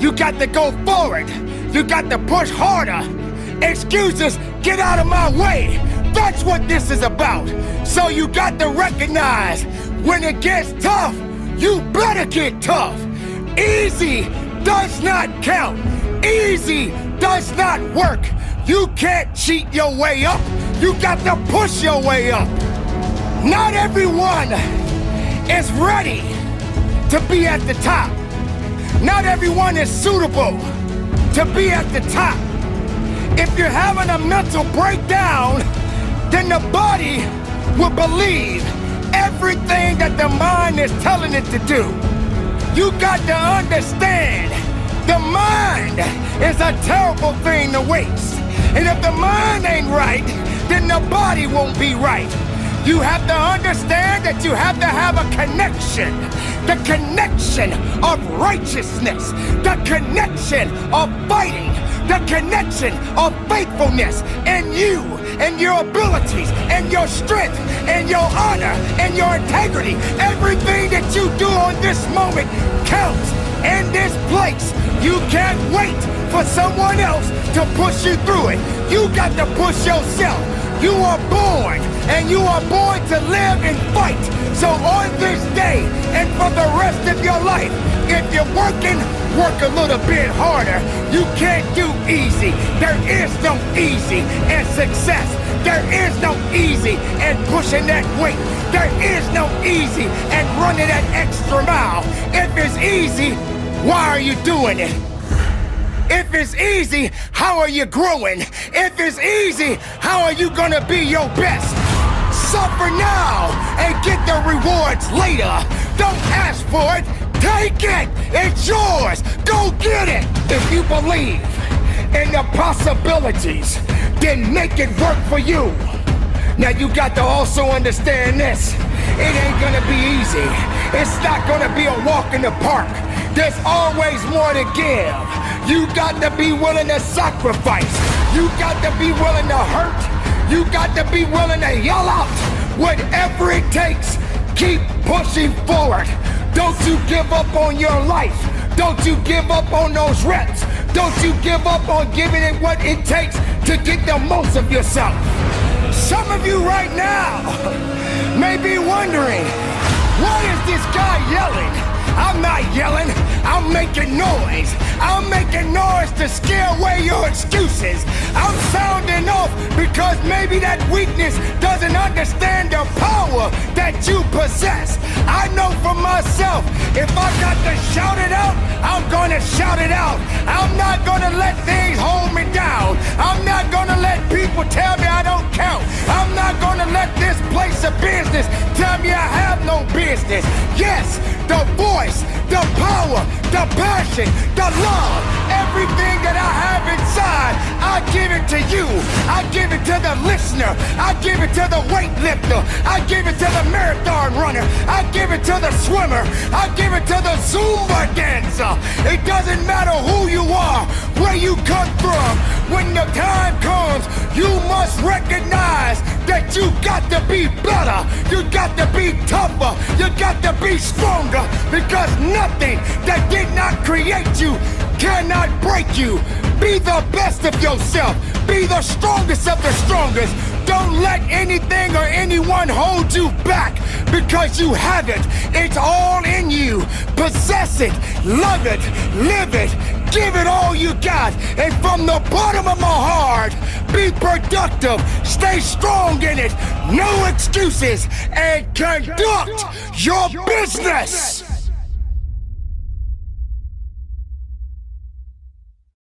You got to go forward. You got to push harder. Excuses, get out of my way. That's what this is about. So you got to recognize when it gets tough, you better get tough. Easy does not count. Easy does not work. You can't cheat your way up. You got to push your way up. Not everyone is ready to be at the top. Not everyone is suitable to be at the top. If you're having a mental breakdown, then the body will believe everything that the mind is telling it to do. You got to understand, the mind is a terrible thing to waste. And if the mind ain't right, then the body won't be right. You have to understand that you have to have a connection. The connection of righteousness. The connection of fighting. The connection of faithfulness. And you, and your abilities, and your strength, and your honor, and your integrity. Everything that you do on this moment counts. In this place, you can't wait for someone else to push you through it. You got to push yourself. You are born, and you are born to live and fight. So on this day, and for the rest of your life, if you're working, work a little bit harder. You can't do easy. There is no easy in success. There is no easy in pushing that weight. There is no easy in running that extra mile. If it's easy, why are you doing it? If it's easy, how are you growing? If it's easy, how are you gonna be your best? Suffer now and get the rewards later. Don't ask for it, take it. It's yours. Go get it. If you believe in the possibilities, then make it work for you. Now you got to also understand this. It ain't gonna be easy. It's not gonna be a walk in the park. There's always more to give. You got to be willing to sacrifice. You got to be willing to hurt. You got to be willing to yell out. Whatever it takes, keep pushing forward. Don't you give up on your life. Don't you give up on those reps. Don't you give up on giving it what it takes to get the most of yourself. Some of you right now may be wondering, why is this guy yelling? I'm not yelling, I'm making noise. I'm making noise to scare away your excuses. I'm sounding off because maybe that weakness doesn't understand the power that you possess. I know for myself, if I got to shout it out, I'm gonna shout it out. I'm not gonna let things hold me down. I'm not gonna let people tell me I don't count. I'm not gonna let this place of business tell me I have no business. Yes, the voice, the power, the passion, the love, everything that I have inside, I give it to you. I give it to the listener. I give it to the weightlifter. I give it to the marathon runner. I give it to the swimmer. I give it to the Zumba dancer. It doesn't matter who you are, where you come from. When the time comes, you must recognize that you got to be better. You got to be tougher. You got to be stronger, because nothing that did not create you cannot break you. Be the best of yourself. Be the strongest of the strongest. Don't let anything or anyone hold you back, because you have it. It's all in you. Possess it, love it, live it, give it all you got. And from the bottom of my heart, be productive, stay strong in it, no excuses, and conduct your business.